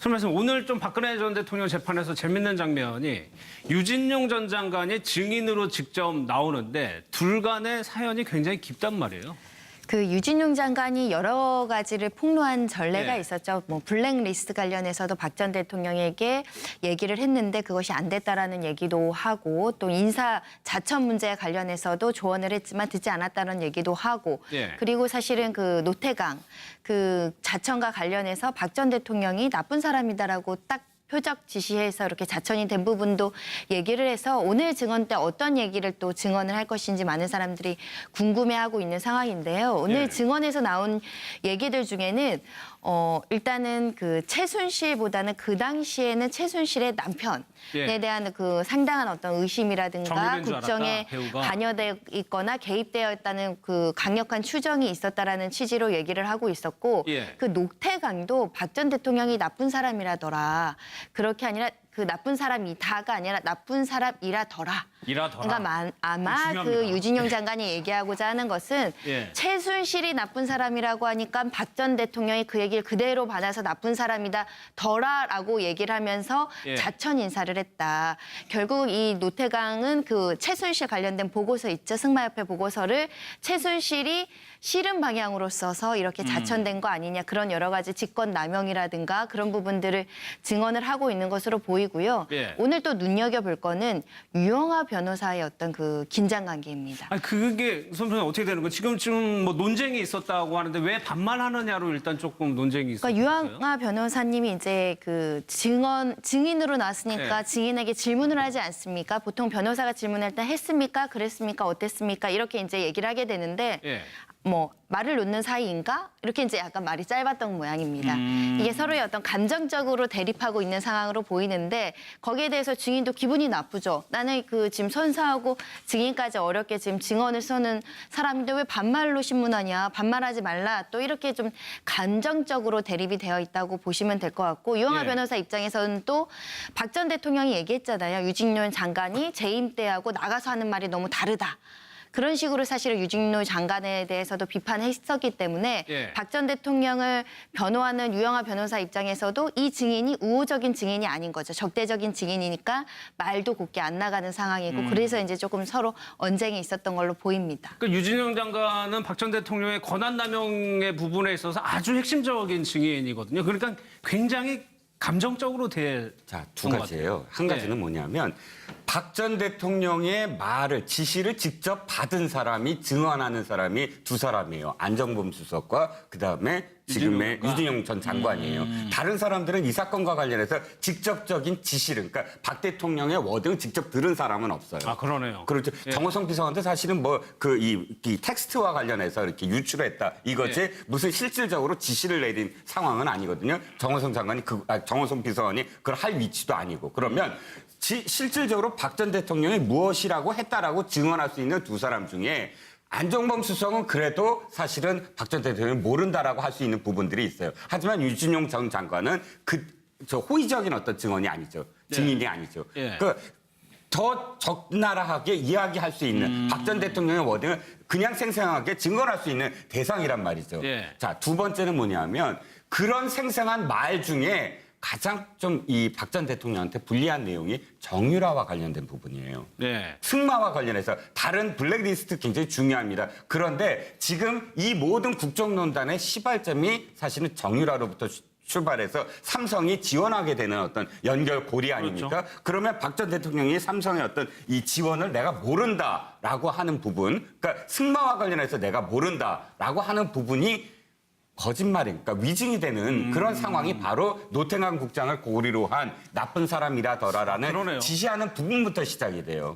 말씀 오늘 좀 박근혜 전 대통령 재판에서 재밌는 장면이 유진용 전 장관이 증인으로 직접 나오는데 둘 간의 사연이 굉장히 깊단 말이에요. 그 유진용 장관이 여러 가지를 폭로한 전례가 있었죠. 뭐 블랙리스트 관련해서도 박 전 대통령에게 얘기를 했는데 그것이 안 됐다라는 얘기도 하고 또 인사 자천 문제에 관련해서도 조언을 했지만 듣지 않았다는 얘기도 하고 그리고 사실은 그 노태강 그 자천과 관련해서 박 전 대통령이 나쁜 사람이다라고 딱 표적 지시해서 이렇게 자천이 된 부분도 얘기를 해서 오늘 증언 때 어떤 얘기를 또 증언을 할 것인지 많은 사람들이 궁금해하고 있는 상황인데요. 오늘 증언에서 나온 얘기들 중에는 일단은 그 최순실보다는 그 당시에는 최순실의 남편에 대한 그 상당한 어떤 의심이라든가 국정에 관여돼 있거나 개입되어 있다는 그 강력한 추정이 있었다라는 취지로 얘기를 하고 있었고 그 노태강도 박 전 대통령이 나쁜 사람이라더라. 그렇게 아니라 그 나쁜 사람이다가 아니라 나쁜 사람이라더라. 그러니까 아마 그 유진용 장관이 얘기하고자 하는 것은 최순실이 나쁜 사람이라고 하니까 박 전 대통령이 그 얘기를 그대로 받아서 나쁜 사람이다 더라라고 얘기를 하면서 자천 인사를 했다. 결국 이 노태강은 그 최순실 관련된 보고서 있죠. 승마협회 보고서를 최순실이 싫은 방향으로 써서 이렇게 자천된 거 아니냐. 그런 여러 가지 직권남용이라든가 그런 부분들을 증언을 하고 있는 것으로 보이고요. 오늘 또 눈여겨볼 거는 유영하 변호사의 어떤 그 긴장관계입니다. 아니 그게 선생님 어떻게 되는 거예요? 지금 뭐 논쟁이 있었다고 하는데 왜 반말하느냐로 일단 조금 논쟁이 있었어요. 그러니까 유영하 변호사님이 이제 그 증인으로 나왔으니까 증인에게 질문을 하지 않습니까? 보통 변호사가 질문할 때 했습니까? 그랬습니까? 어땠습니까? 이렇게 이제 얘기를 하게 되는데 뭐 말을 놓는 사이인가? 이렇게 이제 약간 말이 짧았던 모양입니다. 이게 서로의 어떤 감정적으로 대립하고 있는 상황으로 보이는데 거기에 대해서 증인도 기분이 나쁘죠. 나는 그 지금 선서하고 증인까지 어렵게 지금 증언을 쓰는 사람인데 왜 반말로 신문하냐? 반말하지 말라. 또 이렇게 좀 감정적으로 대립이 되어 있다고 보시면 될 것 같고 유영하 변호사 입장에서는 또 박 전 대통령이 얘기했잖아요. 유진용 장관이 재임 때하고 나가서 하는 말이 너무 다르다. 그런 식으로 사실은 유진용 장관에 대해서도 비판했었기 때문에 박 전 대통령을 변호하는 유영하 변호사 입장에서도 이 증인이 우호적인 증인이 아닌 거죠. 적대적인 증인이니까 말도 곱게 안 나가는 상황이고 그래서 이제 조금 서로 언쟁이 있었던 걸로 보입니다. 그러니까 유진용 장관은 박 전 대통령의 권한남용의 부분에 있어서 아주 핵심적인 증인이거든요. 그러니까 굉장히 감정적으로 자, 두 가지예요. 한 가지는 뭐냐면 박 전 대통령의 말을 지시를 직접 받은 사람이 증언하는 사람이 두 사람이에요. 안정범 수석과 그다음에 지금의 유진용 전 장관이에요. 다른 사람들은 이 사건과 관련해서 직접적인 지시를 그러니까 박 대통령의 워딩을 직접 들은 사람은 없어요. 아, 그러네요. 그렇죠. 정호성 비서관도 사실은 뭐 이 텍스트와 관련해서 이렇게 유출했다. 이것이 무슨 실질적으로 지시를 내린 상황은 아니거든요. 정호성 장관이 정호성 비서관이 그걸 할 위치도 아니고. 그러면 실질적으로 박 전 대통령이 무엇이라고 했다라고 증언할 수 있는 두 사람 중에 안정범 수석은 그래도 사실은 박 전 대통령이 모른다라고 할 수 있는 부분들이 있어요. 하지만 유진용 전 장관은 호의적인 어떤 증언이 아니죠. 증인이 아니죠. 더 적나라하게 이야기할 수 있는 박 전 대통령의 워딩을 그냥 생생하게 증언할 수 있는 대상이란 말이죠. 자, 두 번째는 뭐냐면 그런 생생한 말 중에 가장 좀 이 박 전 대통령한테 불리한 내용이 정유라와 관련된 부분이에요. 승마와 관련해서 다른 블랙리스트 굉장히 중요합니다. 그런데 지금 이 모든 국정농단의 시발점이 사실은 정유라로부터 출발해서 삼성이 지원하게 되는 어떤 연결고리 아닙니까? 그러면 박 전 대통령이 삼성의 어떤 이 지원을 내가 모른다라고 하는 부분, 그러니까 승마와 관련해서 내가 모른다라고 하는 부분이 거짓말이, 그러니까 위증이 되는 그런 상황이 바로 노태강 국장을 고리로 한 나쁜 사람이라더라라는 지시하는 부분부터 시작이 돼요.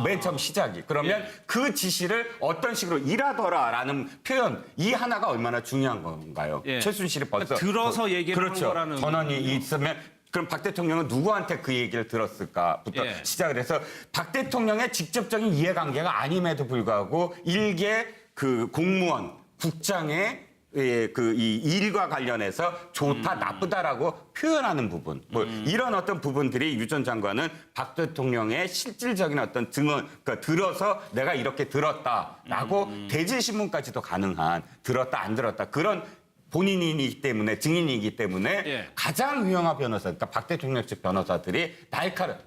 맨 처음 시작이. 그러면 그 지시를 어떤 식으로 이라더라라는 표현, 이 하나가 얼마나 중요한 건가요? 최순실이 벌써. 그러니까 들어서 얘기를 하는 거라는. 전원이 있으면 그럼 박 대통령은 누구한테 그 얘기를 들었을까부터 시작을 해서 박 대통령의 직접적인 이해관계가 아님에도 불구하고 일개 그 공무원, 국장의 이 일과 관련해서 좋다, 나쁘다라고 표현하는 부분. 뭐 이런 어떤 부분들이 유 전 장관은 박 대통령의 실질적인 어떤 증언, 그러니까 들어서 내가 이렇게 들었다라고 대질신문까지도 가능한 들었다, 안 들었다. 그런 본인이기 때문에 증인이기 때문에 예. 가장 유용한 변호사, 그러니까 박 대통령 측 변호사들이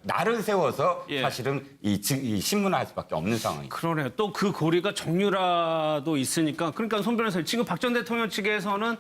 날을 세워서 예. 사실은 이 신문을 할 수밖에 없는 상황입니다. 그러네요. 또 그 고리가 정유라도 있으니까 그러니까 손 변호사님 지금 박 전 대통령 측에서는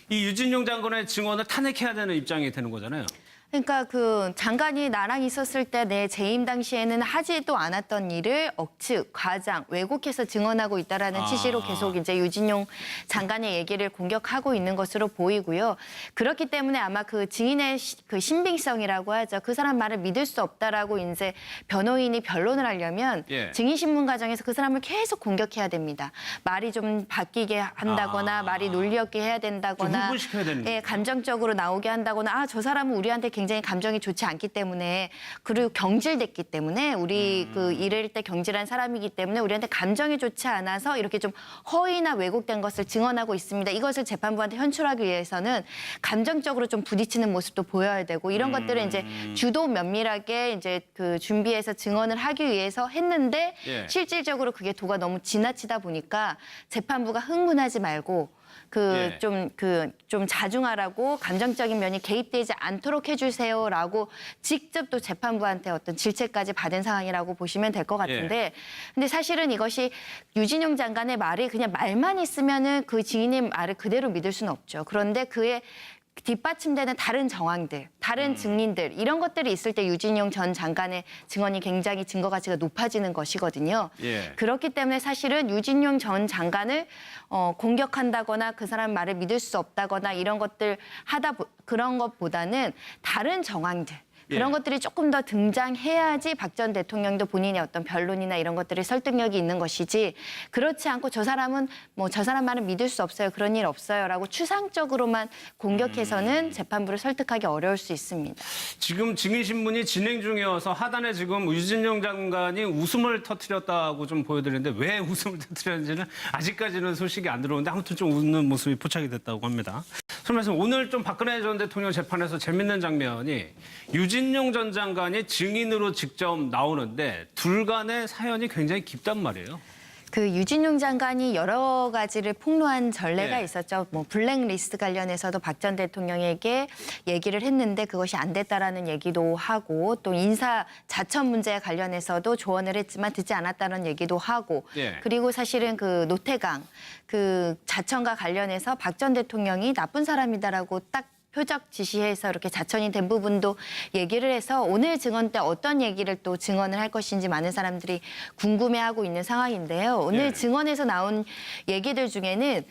이 유진용 장관의 증언을 탄핵해야 되는 입장이 되는 거잖아요. 그러니까 그 장관이 나랑 있었을 때 내 재임 당시에는 하지도 않았던 일을 억측, 과장, 왜곡해서 증언하고 있다라는 취지로 계속 이제 유진용 장관의 얘기를 공격하고 있는 것으로 보이고요. 그렇기 때문에 아마 그 증인의 그 신빙성이라고 하죠. 그 사람 말을 믿을 수 없다라고 이제 변호인이 변론을 하려면 예. 증인 신문 과정에서 그 사람을 계속 공격해야 됩니다. 말이 좀 바뀌게 한다거나 말이 논리 없게 해야 된다거나 좀 흥분시켜야 되는 예, 감정적으로 나오게 한다거나 아, 저 사람은 우리한테 굉장히 감정이 좋지 않기 때문에 그리고 경질됐기 때문에 우리 그 이럴 때 경질한 사람이기 때문에 우리한테 감정이 좋지 않아서 이렇게 좀 허위나 왜곡된 것을 증언하고 있습니다. 이것을 재판부한테 현출하기 위해서는 감정적으로 좀 부딪히는 모습도 보여야 되고 이런 것들을 이제 주도 면밀하게 이제 그 준비해서 증언을 하기 위해서 했는데 예. 실질적으로 그게 도가 너무 지나치다 보니까 재판부가 흥분하지 말고 예. 좀 자중하라고 감정적인 면이 개입되지 않도록 해주세요라고 직접 또 재판부한테 어떤 질책까지 받은 상황이라고 보시면 될 것 같은데 근데 사실은 이것이 유진용 장관의 말이 그냥 말만 있으면은 그 증인의 말을 그대로 믿을 수는 없죠. 그런데 그의 뒷받침되는 다른 정황들, 다른 증인들 이런 것들이 있을 때 유진용 전 장관의 증언이 굉장히 증거 가치가 높아지는 것이거든요. 예. 그렇기 때문에 사실은 유진용 전 장관을 공격한다거나 그 사람 말을 믿을 수 없다거나 이런 것들 그런 것보다는 다른 정황들 그런 예. 것들이 조금 더 등장해야지 박 전 대통령도 본인의 어떤 변론이나 이런 것들이 설득력이 있는 것이지 그렇지 않고 저 사람은 뭐 저 사람 말은 믿을 수 없어요. 그런 일 없어요라고 추상적으로만 공격해서는 재판부를 설득하기 어려울 수 있습니다. 지금 증인신문이 진행 중이어서 하단에 지금 유진용 장관이 웃음을 터뜨렸다고 좀 보여드리는데 왜 웃음을 터뜨렸는지는 아직까지는 소식이 안 들어오는데 아무튼 좀 웃는 모습이 포착이 됐다고 합니다. 설명해서 오늘 좀 박근혜 전 대통령 재판에서 재밌는 장면이 유진용 전 장관이 증인으로 직접 나오는데 둘 간의 사연이 굉장히 깊단 말이에요. 그 유진용 장관이 여러 가지를 폭로한 전례가 네. 있었죠. 뭐 블랙리스트 관련해서도 박 전 대통령에게 얘기를 했는데 그것이 안 됐다라는 얘기도 하고 또 인사 자천 문제 관련해서도 조언을 했지만 듣지 않았다는 얘기도 하고 네. 그리고 사실은 그 노태강 그 자천과 관련해서 박 전 대통령이 나쁜 사람이다라고 딱 표적 지시해서 이렇게 자천이 된 부분도 얘기를 해서 오늘 증언 때 어떤 얘기를 또 증언을 할 것인지 많은 사람들이 궁금해하고 있는 상황인데요. 오늘 예. 증언에서 나온 얘기들 중에는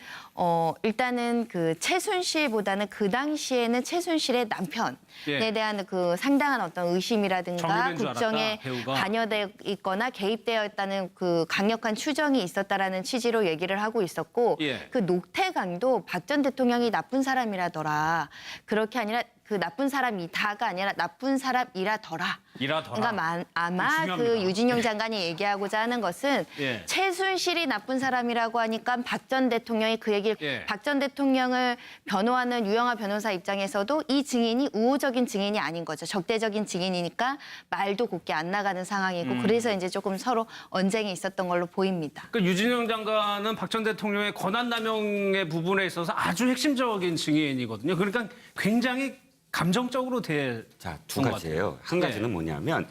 일단은 그 최순실보다는 그 당시에는 최순실의 남편에 예. 대한 그 상당한 어떤 의심이라든가 정유래인 줄 국정에 알았다, 배우가. 관여되어 있거나 개입되어 있다는 그 강력한 추정이 있었다라는 취지로 얘기를 하고 있었고 예. 그 노태강도 박 전 대통령이 나쁜 사람이라더라. 그렇게 아니라 그 나쁜 사람이다가 아니라 나쁜 사람이라더라. 이라더라. 그러니까 아마 중요합니다. 그 유진용 장관이 얘기하고자 하는 것은 예. 최순실이 나쁜 사람이라고 하니까 박 전 대통령이 그 얘기를 예. 박 전 대통령을 변호하는 유영하 변호사 입장에서도 이 증인이 우호적인 증인이 아닌 거죠. 적대적인 증인이니까 말도 곱게 안 나가는 상황이고 그래서 이제 조금 서로 언쟁이 있었던 걸로 보입니다. 그러니까 유진용 장관은 박 전 대통령의 권한남용의 부분에 있어서 아주 핵심적인 증인이거든요. 그러니까 굉장히 감정적으로 자, 두 가지예요. 한 가지는 뭐냐면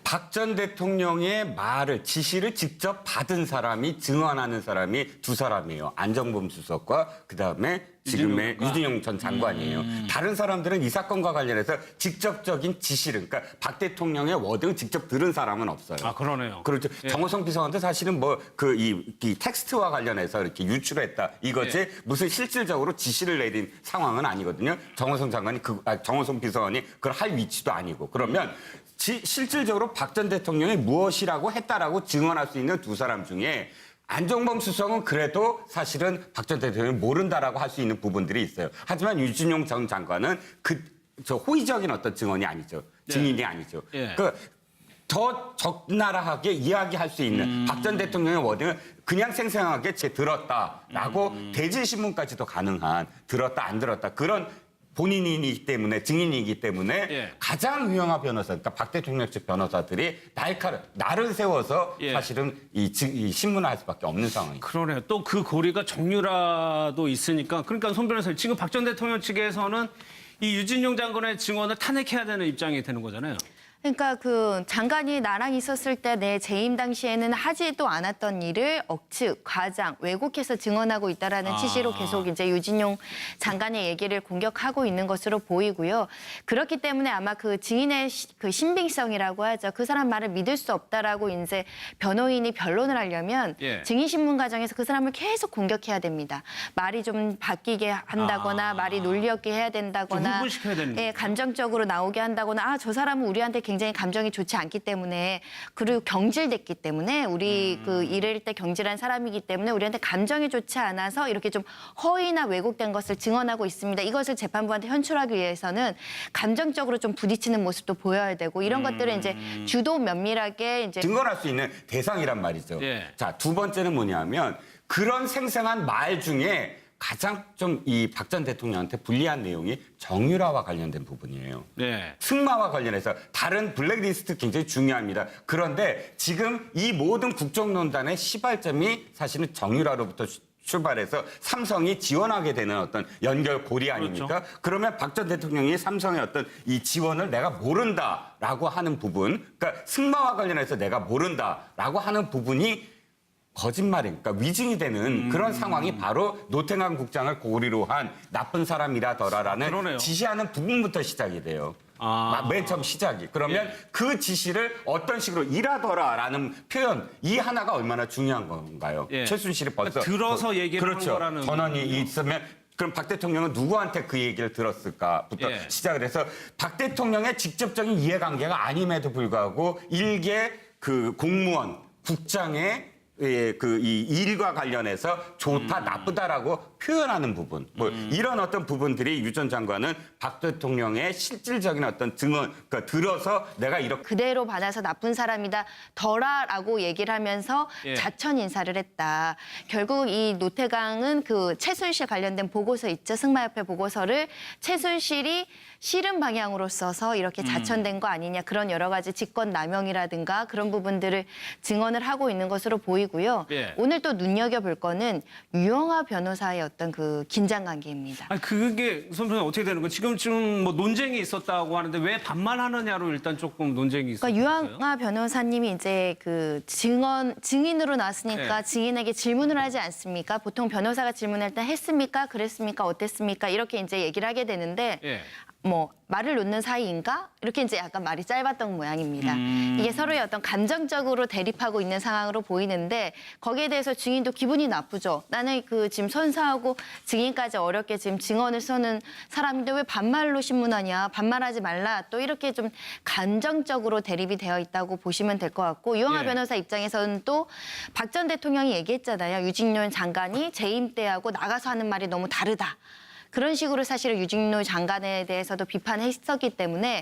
박 전 대통령의 지시를 직접 받은 사람이 증언하는 사람이 두 사람이에요. 안정범 수석과 그다음에 지금의 유진용 전 장관이에요. 다른 사람들은 이 사건과 관련해서 직접적인 지시를 그러니까 박 대통령의 워딩을 직접 들은 사람은 없어요. 아, 그러네요. 그렇죠. 예. 정호성 비서관도 사실은 뭐 이 텍스트와 관련해서 이렇게 유출했다. 이것이 예. 무슨 실질적으로 지시를 내린 상황은 아니거든요. 정호성 장관이 정호성 비서관이 그걸 할 위치도 아니고 그러면 실질적으로 박 전 대통령이 무엇이라고 했다라고 증언할 수 있는 두 사람 중에 안정범 수석은 그래도 사실은 박 전 대통령이 모른다라고 할 수 있는 부분들이 있어요. 하지만 유진용 전 장관은 저 호의적인 어떤 증언이 아니죠. 증인이 아니죠. 예. 더 적나라하게 이야기할 수 있는 박 전 대통령의 워딩을 그냥 생생하게 들었다라고 대질신문까지도 가능한 들었다 안 들었다 그런 본인이기 때문에 증인이기 때문에 예. 가장 유영하 변호사, 그러니까 박 대통령 측 변호사들이 날을 세워서 예. 사실은 이 신문을 할 수밖에 없는 상황이죠. 그러네요. 또 그 고리가 정유라도 있으니까 그러니까 손 변호사님 지금 박 전 대통령 측에서는 이 유진용 장관의 증언을 탄핵해야 되는 입장이 되는 거잖아요. 그러니까 그 장관이 나랑 있었을 때 내 재임 당시에는 하지도 않았던 일을 억측, 과장, 왜곡해서 증언하고 있다라는 취지로 계속 이제 유진용 장관의 얘기를 공격하고 있는 것으로 보이고요. 그렇기 때문에 아마 그 증인의 그 신빙성이라고 하죠. 그 사람 말을 믿을 수 없다라고 이제 변호인이 변론을 하려면 예. 증인 신문 과정에서 그 사람을 계속 공격해야 됩니다. 말이 좀 바뀌게 한다거나 말이 논리 없게 해야 된다거나 좀 흥분시켜야 되는 예, 감정적으로 나오게 한다거나 저 사람은 우리한테 굉장히 감정이 좋지 않기 때문에 그리고 경질됐기 때문에 우리 그 일을 때 경질한 사람이기 때문에 우리한테 감정이 좋지 않아서 이렇게 좀 허위나 왜곡된 것을 증언하고 있습니다. 이것을 재판부한테 현출하기 위해서는 감정적으로 좀 부딪히는 모습도 보여야 되고 이런 것들을 이제 주도 면밀하게 이제 증언할 수 있는 대상이란 말이죠. 예. 자, 두 번째는 뭐냐면 그런 생생한 말 중에 가장 좀 이 박 전 대통령한테 불리한 내용이 정유라와 관련된 부분이에요. 네. 승마와 관련해서 다른 블랙리스트 굉장히 중요합니다. 그런데 지금 이 모든 국정농단의 시발점이 사실은 정유라로부터 출발해서 삼성이 지원하게 되는 어떤 연결고리 아닙니까? 그렇죠. 그러면 박 전 대통령이 삼성의 어떤 이 지원을 내가 모른다라고 하는 부분, 그러니까 승마와 관련해서 내가 모른다라고 하는 부분이 거짓말인, 그러니까 위증이 되는 그런 상황이 바로 노태강 국장을 고리로 한 나쁜 사람이라더라라는 그러네요. 지시하는 부분부터 시작이 돼요. 맨 처음 시작이. 그러면 그 지시를 어떤 식으로 일하더라라는 표현, 이 하나가 얼마나 중요한 건가요? 예. 최순실이 벌써 들어서 얘기를 그렇죠. 한 거라는 전원이 있으면 그럼 박 대통령은 누구한테 그 얘기를 들었을까부터 예. 시작을 해서 박 대통령의 직접적인 이해관계가 아님에도 불구하고 일개 그 공무원, 국장의 이 일과 관련해서 좋다, 나쁘다라고 표현하는 부분. 뭐 이런 어떤 부분들이 유 전 장관은 박 대통령의 실질적인 어떤 증언, 그러니까 들어서 내가 이렇게 그대로 받아서 나쁜 사람이다 더라라고 얘기를 하면서 예. 자천 인사를 했다. 결국 이 노태강은 그 최순실 관련된 보고서 있죠. 승마협회 보고서를 최순실이 싫은 방향으로 써서 이렇게 자천된 거 아니냐. 그런 여러 가지 직권 남용이라든가 그런 부분들을 증언을 하고 있는 것으로 보이고요. 예. 오늘 또 눈여겨볼 거는 유영하 변호사의 어떤 그 긴장 관계입니다. 아니 그게 손 변호사 어떻게 되는 거예요? 지금 뭐 논쟁이 있었다고 하는데 왜 반말하느냐로 일단 조금 논쟁이 있었어요. 그러니까 유영하 변호사님이 이제 그 증인으로 나왔으니까 네. 증인에게 질문을 하지 않습니까? 보통 변호사가 질문할 때 했습니까? 그랬습니까? 어땠습니까? 이렇게 이제 얘기를 하게 되는데 예. 뭐 말을 놓는 사이인가? 이렇게 이제 약간 말이 짧았던 모양입니다. 이게 서로의 어떤 감정적으로 대립하고 있는 상황으로 보이는데 거기에 대해서 증인도 기분이 나쁘죠. 나는 그 지금 선사하고 증인까지 어렵게 지금 증언을 쓰는 사람인데 왜 반말로 신문하냐? 반말하지 말라. 또 이렇게 좀 감정적으로 대립이 되어 있다고 보시면 될 것 같고 유영하 예. 변호사 입장에서는 또 박 전 대통령이 얘기했잖아요. 유진룡 장관이 재임 때하고 나가서 하는 말이 너무 다르다. 그런 식으로 사실 유진룡 장관에 대해서도 비판했었기 때문에